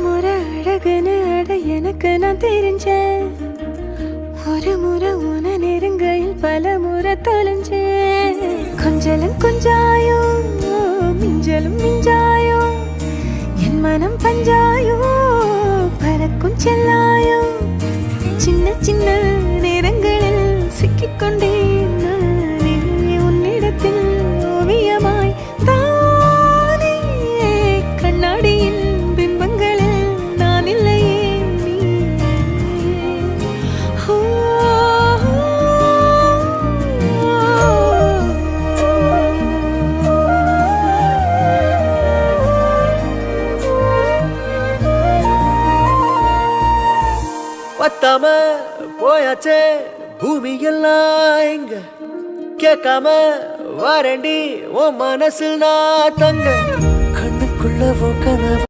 முறை அழகுன்னு அட எனக்கு நான் தெரிஞ்சேன். ஒரு முறை உன நெருங்கையில் பல முறை தொலைஞ்சேன். கொஞ்சலும் கொஞ்சாயோ மிஞ்சலும் மிஞ்சாயோ என் மனம் பஞ்சாயோ பறக்கும் செல்லாயோ சின்ன சின்ன நேரங்களில் சிக்கிக்கொண்டேன் நானே உன்னிடத்தில் ஓவியமாய் தானே கண்ணாடியின் பிம்பங்களில் நான் இல்லையே நீ. பத்தாம போயாச்சே பூமி எல்லாம் இங்க கேட்காம வாரண்டி உன் மனசில் நான் தங்க கண்ணுக்குள்ள கனவு